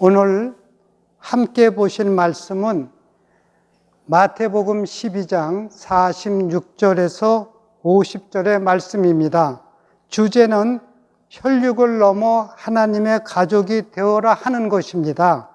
오늘 함께 보실 말씀은 마태복음 12장 46절에서 50절의 말씀입니다. 주제는 혈육을 넘어 하나님의 가족이 되어라 하는 것입니다.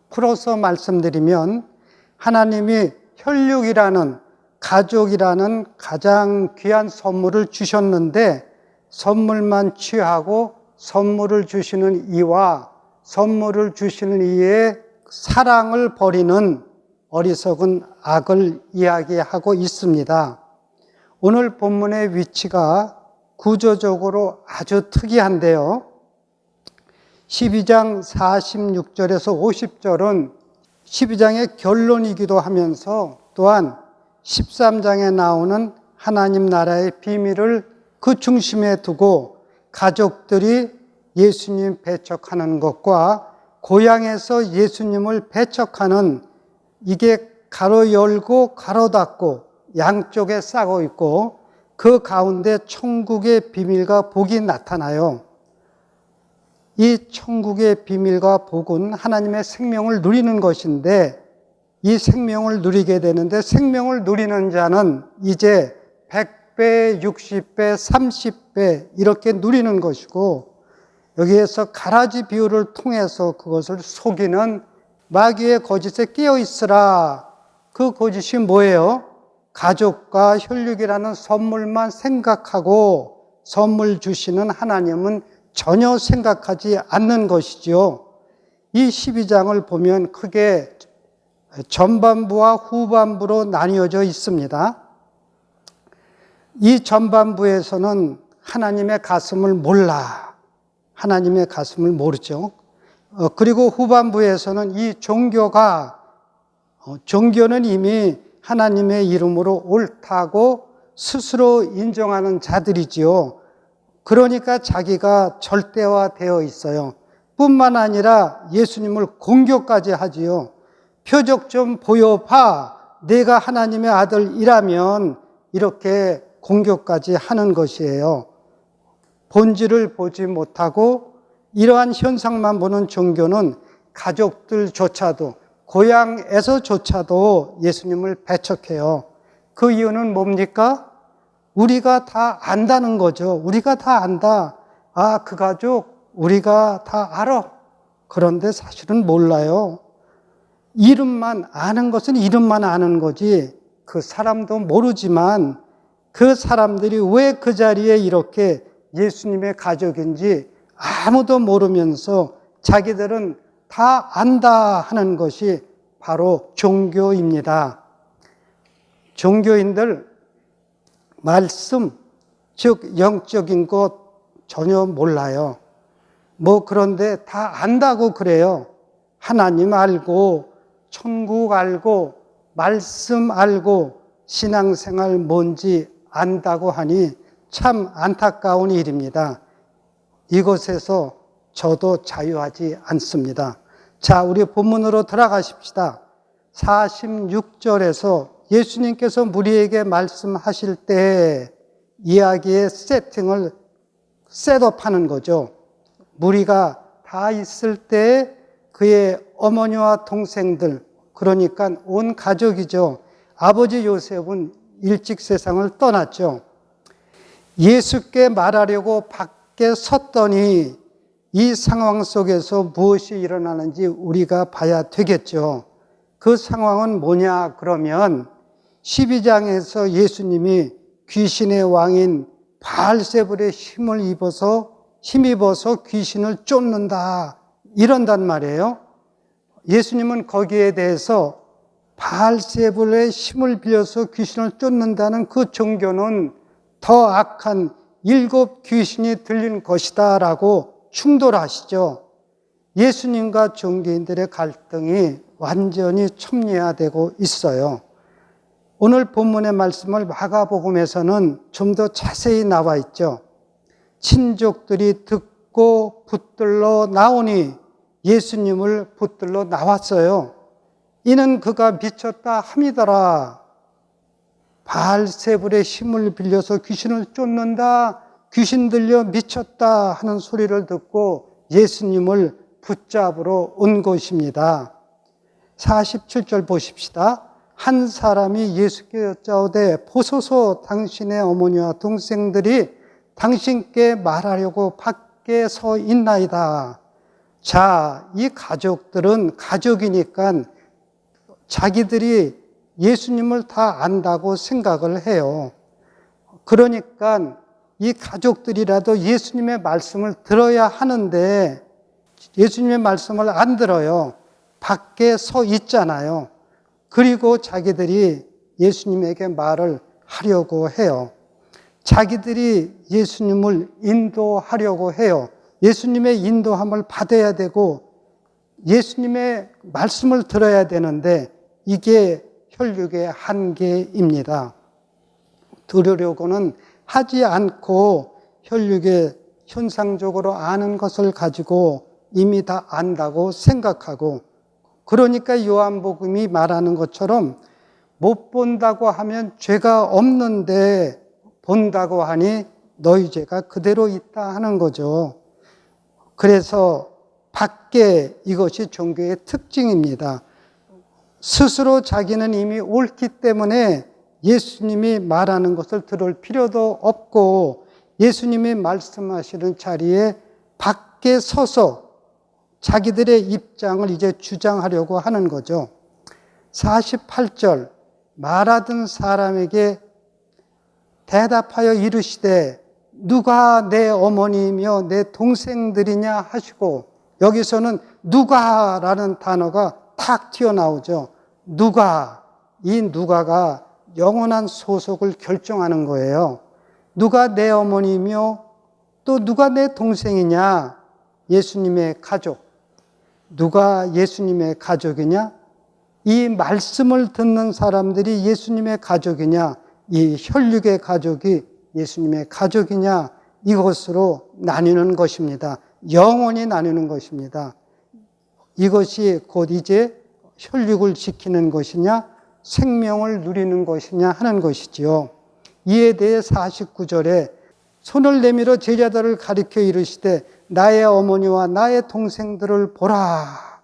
풀어서 말씀드리면 하나님이 혈육이라는 가족이라는 가장 귀한 선물을 주셨는데 선물만 취하고 선물을 주시는 이와 선물을 주시는 이의 사랑을 버리는 어리석은 악을 이야기하고 있습니다. 오늘 본문의 위치가 구조적으로 아주 특이한데요. 12장 46절에서 50절은 12장의 결론이기도 하면서 또한 13장에 나오는 하나님 나라의 비밀을 그 중심에 두고 가족들이 예수님 배척하는 것과 고향에서 예수님을 배척하는 이게 가로 열고 가로 닫고 양쪽에 싸고 있고 그 가운데 천국의 비밀과 복이 나타나요. 이 천국의 비밀과 복은 하나님의 생명을 누리는 것인데 이 생명을 누리게 되는데 생명을 누리는 자는 이제 100배, 60배, 30배 이렇게 누리는 것이고 여기에서 가라지 비유를 통해서 그것을 속이는 마귀의 거짓에 끼어 있으라. 그 거짓이 뭐예요? 가족과 혈육이라는 선물만 생각하고 선물 주시는 하나님은 전혀 생각하지 않는 것이지요. 이 12장을 보면 크게 전반부와 후반부로 나뉘어져 있습니다. 이 전반부에서는 하나님의 가슴을 몰라. 하나님의 가슴을 모르죠. 그리고 후반부에서는 이 종교는 이미 하나님의 이름으로 옳다고 스스로 인정하는 자들이지요. 그러니까 자기가 절대화되어 있어요. 뿐만 아니라 예수님을 공격까지 하지요. 표적 좀 보여봐. 내가 하나님의 아들이라면 이렇게 공격까지 하는 것이에요. 본질을 보지 못하고 이러한 현상만 보는 종교는 가족들조차도 고향에서조차도 예수님을 배척해요. 그 이유는 뭡니까? 우리가 다 안다는 거죠. 우리가 다 안다. 그 가족 우리가 다 알아. 그런데 사실은 몰라요. 이름만 아는 것은 이름만 아는 거지 그 사람도 모르지만 그 사람들이 왜 그 자리에 이렇게 예수님의 가족인지 아무도 모르면서 자기들은 다 안다 하는 것이 바로 종교입니다. 종교인들 말씀, 즉 영적인 것 전혀 몰라요. 그런데 다 안다고 그래요. 하나님 알고 천국 알고 말씀 알고 신앙생활 뭔지 안다고 하니 참 안타까운 일입니다. 이것에서 저도 자유하지 않습니다. 자, 우리 본문으로 들어가십시다. 46절에서 예수님께서 무리에게 말씀하실 때 이야기의 세팅을 셋업하는 거죠. 무리가 다 있을 때 그의 어머니와 동생들, 그러니까 온 가족이죠. 아버지 요셉은 일찍 세상을 떠났죠. 예수께 말하려고 밖에 섰더니 이 상황 속에서 무엇이 일어나는지 우리가 봐야 되겠죠. 그 상황은 뭐냐 그러면 12장에서 예수님이 귀신의 왕인 바알세불에 힘입어서 귀신을 쫓는다 이런단 말이에요. 예수님은 거기에 대해서 바알세불의 힘을 빌려서 귀신을 쫓는다는 그 종교는 더 악한 7 귀신이 들린 것이다 라고 충돌하시죠. 예수님과 종교인들의 갈등이 완전히 첨예화되고 있어요. 오늘 본문의 말씀을 마가복음에서는 좀 더 자세히 나와 있죠. 친족들이 듣고 붙들러 나오니 예수님을 붙들러 나왔어요. 이는 그가 미쳤다 함이더라. 바알세불의 힘을 빌려서 귀신을 쫓는다, 귀신 들려 미쳤다 하는 소리를 듣고 예수님을 붙잡으러 온 것입니다. 47절 보십시다. 한 사람이 예수께 여짜오되 보소서 당신의 어머니와 동생들이 당신께 말하려고 밖에 서 있나이다. 자, 이 가족들은 가족이니까 자기들이 예수님을 다 안다고 생각을 해요. 그러니까 이 가족들이라도 예수님의 말씀을 들어야 하는데 예수님의 말씀을 안 들어요. 밖에 서 있잖아요. 그리고 자기들이 예수님에게 말을 하려고 해요. 자기들이 예수님을 인도하려고 해요. 예수님의 인도함을 받아야 되고 예수님의 말씀을 들어야 되는데 이게 혈육의 한계입니다. 들으려고는 하지 않고 혈육의 현상적으로 아는 것을 가지고 이미 다 안다고 생각하고, 그러니까 요한복음이 말하는 것처럼 못 본다고 하면 죄가 없는데 본다고 하니 너희 죄가 그대로 있다 하는 거죠. 그래서 밖에 이것이 종교의 특징입니다. 스스로 자기는 이미 옳기 때문에 예수님이 말하는 것을 들을 필요도 없고 예수님이 말씀하시는 자리에 밖에 서서 자기들의 입장을 이제 주장하려고 하는 거죠. 48절 말하던 사람에게 대답하여 이르시되 누가 내 어머니이며 내 동생들이냐 하시고, 여기서는 누가라는 단어가 탁 튀어나오죠. 누가, 이 누가가 영원한 소속을 결정하는 거예요. 누가 내 어머니이며 또 누가 내 동생이냐? 예수님의 가족. 누가 예수님의 가족이냐? 이 말씀을 듣는 사람들이 예수님의 가족이냐? 이 혈육의 가족이 예수님의 가족이냐? 이것으로 나뉘는 것입니다. 영원히 나뉘는 것입니다. 이것이 곧 이제 혈육을 지키는 것이냐, 생명을 누리는 것이냐 하는 것이지요. 이에 대해 49절에 손을 내밀어 제자들을 가리켜 이르시되 나의 어머니와 나의 동생들을 보라.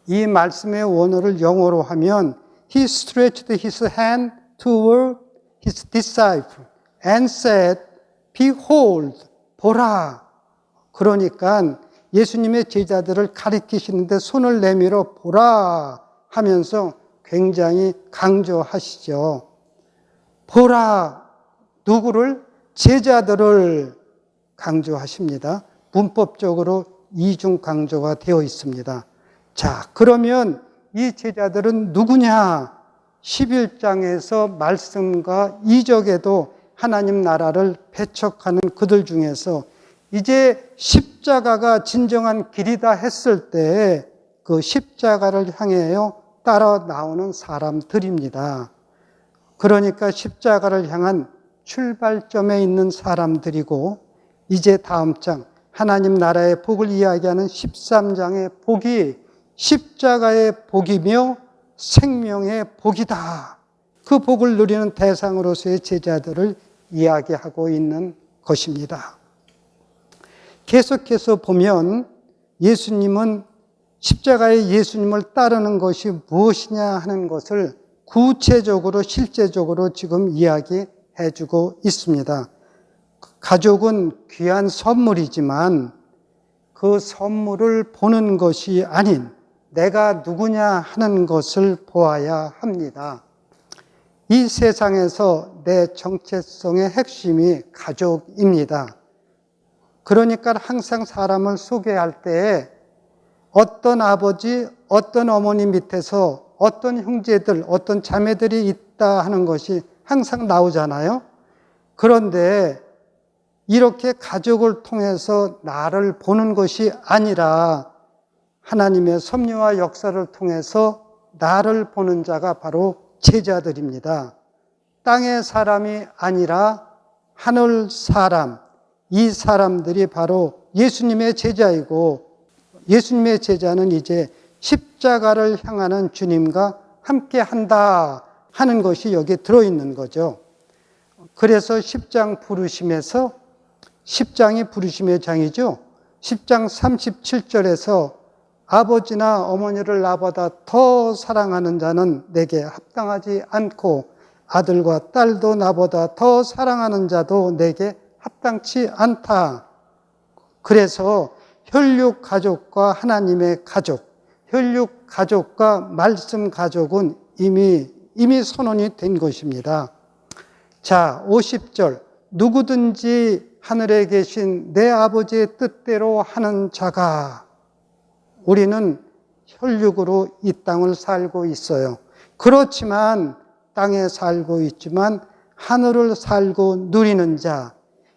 이 말씀의 원어를 영어로 하면 He stretched his hand toward his disciple and said, Behold, 보라. 그러니까 예수님의 제자들을 가리키시는데 손을 내밀어 보라 하면서 굉장히 강조하시죠. 보라. 누구를? 제자들을 강조하십니다. 문법적으로 이중 강조가 되어 있습니다. 자, 그러면 이 제자들은 누구냐? 11장에서 말씀과 이적에도 하나님 나라를 배척하는 그들 중에서 이제 십자가가 진정한 길이다 했을 때 그 십자가를 향해요 따라 나오는 사람들입니다. 그러니까 십자가를 향한 출발점에 있는 사람들이고, 이제 다음 장 하나님 나라의 복을 이야기하는 13장의 복이 십자가의 복이며 생명의 복이다. 그 복을 누리는 대상으로서의 제자들을 이야기하고 있는 것입니다. 계속해서 보면 예수님은 십자가의 예수님을 따르는 것이 무엇이냐 하는 것을 구체적으로 실제적으로 지금 이야기해 주고 있습니다. 가족은 귀한 선물이지만 그 선물을 보는 것이 아닌 내가 누구냐 하는 것을 보아야 합니다. 이 세상에서 내 정체성의 핵심이 가족입니다. 그러니까 항상 사람을 소개할 때에 어떤 아버지, 어떤 어머니 밑에서 어떤 형제들, 어떤 자매들이 있다 하는 것이 항상 나오잖아요. 그런데 이렇게 가족을 통해서 나를 보는 것이 아니라 하나님의 섭리와 역사를 통해서 나를 보는 자가 바로 제자들입니다. 땅의 사람이 아니라 하늘 사람, 이 사람들이 바로 예수님의 제자이고, 예수님의 제자는 이제 십자가를 향하는 주님과 함께 한다 하는 것이 여기에 들어있는 거죠. 그래서 10장 부르심에서 10장이 부르심의 장이죠. 10장 37절에서 아버지나 어머니를 나보다 더 사랑하는 자는 내게 합당하지 않고 아들과 딸도 나보다 더 사랑하는 자도 내게 합당치 않다. 그래서 혈육 가족과 하나님의 가족, 혈육 가족과 말씀 가족은 이미 선언이 된 것입니다. 자, 50절. 누구든지 하늘에 계신 내 아버지의 뜻대로 하는 자가, 우리는 혈육으로 이 땅을 살고 있어요. 그렇지만 땅에 살고 있지만 하늘을 살고 누리는 자,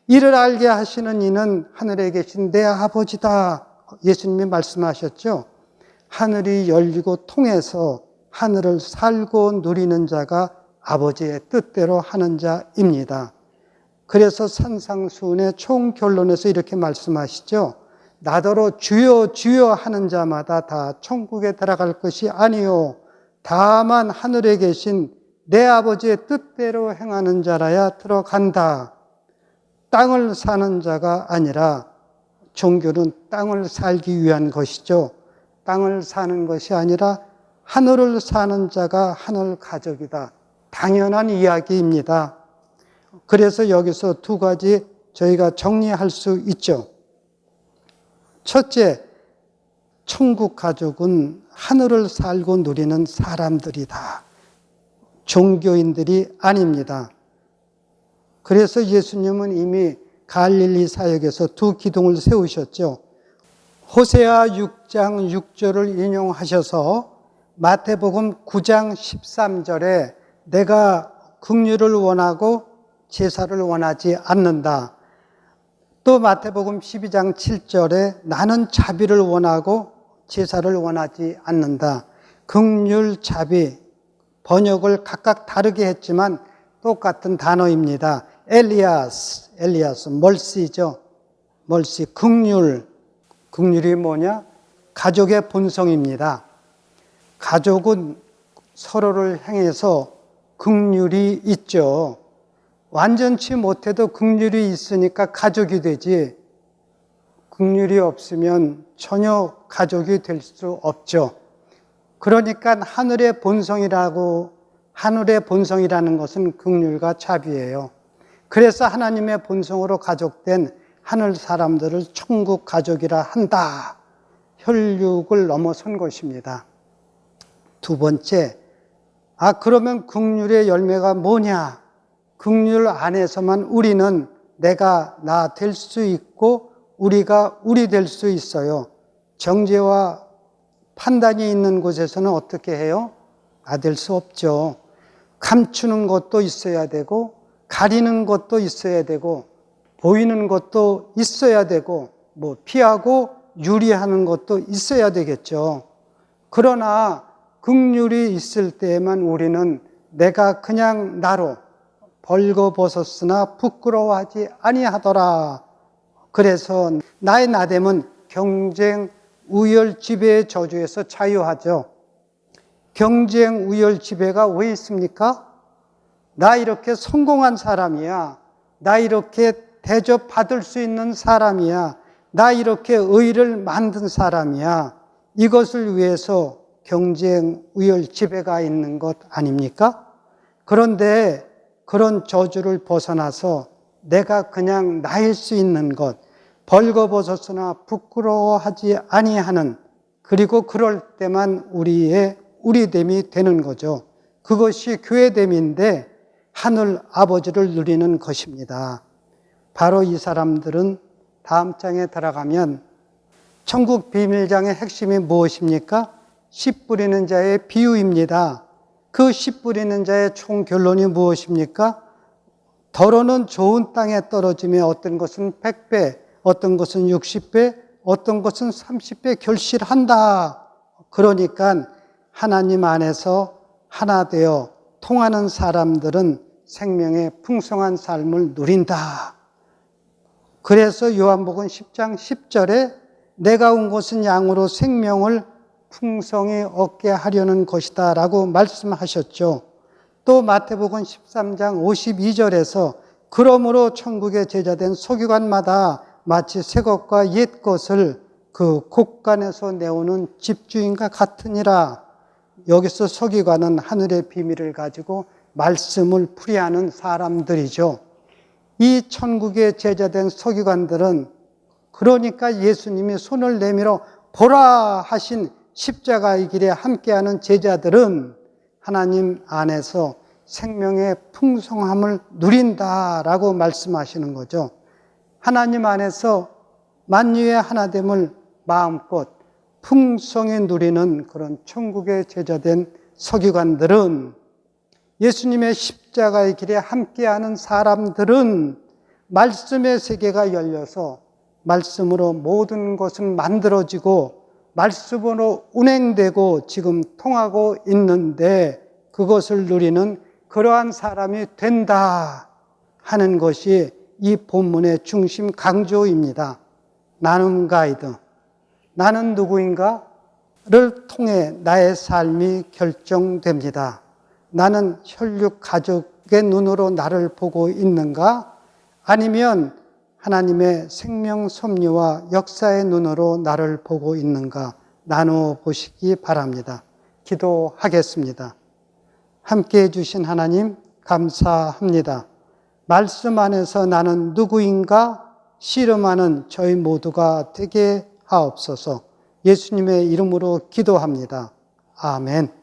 이를 알게 하시는 이는 하늘에 계신 내 아버지다. 예수님이 말씀하셨죠. 하늘이 열리고 통해서 하늘을 살고 누리는 자가 아버지의 뜻대로 하는 자입니다. 그래서 산상수훈의 총결론에서 이렇게 말씀하시죠. 나더러 주여 주여 하는 자마다 다 천국에 들어갈 것이 아니요 다만 하늘에 계신 내 아버지의 뜻대로 행하는 자라야 들어간다. 땅을 사는 자가 아니라, 종교는 땅을 살기 위한 것이죠. 땅을 사는 것이 아니라 하늘을 사는 자가 하늘 가족이다. 당연한 이야기입니다. 그래서 여기서 두 가지 저희가 정리할 수 있죠. 첫째, 천국 가족은 하늘을 살고 누리는 사람들이다. 종교인들이 아닙니다. 그래서 예수님은 이미 갈릴리 사역에서 두 기둥을 세우셨죠. 호세아 6장 6절을 인용하셔서 마태복음 9장 13절에 내가 긍휼을 원하고 제사를 원하지 않는다. 또 마태복음 12장 7절에 나는 자비를 원하고 제사를 원하지 않는다. 긍휼, 자비, 번역을 각각 다르게 했지만 똑같은 단어입니다. 엘리아스, 멀시죠. 멀시, 긍휼. 긍휼이 뭐냐? 가족의 본성입니다. 가족은 서로를 향해서 긍휼이 있죠. 완전치 못해도 긍휼이 있으니까 가족이 되지, 긍휼이 없으면 전혀 가족이 될 수 없죠. 그러니까 하늘의 본성이라는 것은 긍휼과 자비예요. 그래서 하나님의 본성으로 가족된 하늘 사람들을 천국 가족이라 한다. 혈육을 넘어선 것입니다. 두 번째, 그러면 긍휼의 열매가 뭐냐? 긍휼 안에서만 우리는 내가 나 될 수 있고 우리가 우리 될 수 있어요. 정죄와 판단이 있는 곳에서는 어떻게 해요? 나 될 수 없죠. 감추는 것도 있어야 되고 가리는 것도 있어야 되고 보이는 것도 있어야 되고 피하고 유리하는 것도 있어야 되겠죠. 그러나 긍휼이 있을 때에만 우리는 내가 그냥 나로 벌거벗었으나 부끄러워하지 아니하더라. 그래서 나의 나됨은 경쟁, 우열, 지배의 저주에서 자유하죠. 경쟁, 우열, 지배가 왜 있습니까? 나 이렇게 성공한 사람이야. 나 이렇게 대접받을 수 있는 사람이야. 나 이렇게 의의를 만든 사람이야. 이것을 위해서 경쟁, 우열, 지배가 있는 것 아닙니까? 그런데 그런 저주를 벗어나서 내가 그냥 나일 수 있는 것, 벌거벗었으나 부끄러워하지 아니하는, 그리고 그럴 때만 우리의 우리됨이 되는 거죠. 그것이 교회됨인데 하늘 아버지를 누리는 것입니다. 바로 이 사람들은 다음 장에 들어가면 천국 비밀장의 핵심이 무엇입니까? 씨 뿌리는 자의 비유입니다. 그 씨 뿌리는 자의 총결론이 무엇입니까? 더러는 좋은 땅에 떨어지며 어떤 것은 100배, 어떤 것은 60배, 어떤 것은 30배 결실한다. 그러니까 하나님 안에서 하나 되어 통하는 사람들은 생명의 풍성한 삶을 누린다. 그래서 요한복음 10장 10절에 내가 온 것은 양으로 생명을 풍성히 얻게 하려는 것이다 라고 말씀하셨죠. 또 마태복음 13장 52절에서 그러므로 천국의 제자된 서기관마다 마치 새 것과 옛 것을 그 곳간에서 내오는 집주인과 같으니라. 여기서 서기관은 하늘의 비밀을 가지고 말씀을 풀이하는 사람들이죠. 이 천국의 제자된 서기관들은 그러니까 예수님이 손을 내밀어 보라 하신 십자가의 길에 함께하는 제자들은 하나님 안에서 생명의 풍성함을 누린다라고 말씀하시는 거죠. 하나님 안에서 만유의 하나됨을 마음껏 풍성히 누리는 그런 천국의 제자된 서기관들은, 예수님의 십자가의 길에 함께하는 사람들은 말씀의 세계가 열려서 말씀으로 모든 것은 만들어지고 말씀으로 운행되고 지금 통하고 있는데 그것을 누리는 그러한 사람이 된다 하는 것이 이 본문의 중심 강조입니다. 나눔 가이드. 나는 누구인가를 통해 나의 삶이 결정됩니다. 나는 혈육 가족의 눈으로 나를 보고 있는가? 아니면 하나님의 생명 섭리와 역사의 눈으로 나를 보고 있는가? 나누어 보시기 바랍니다. 기도하겠습니다. 함께해 주신 하나님 감사합니다. 말씀 안에서 나는 누구인가 씨름하는 저희 모두가 되게 하옵소서. 예수님의 이름으로 기도합니다. 아멘.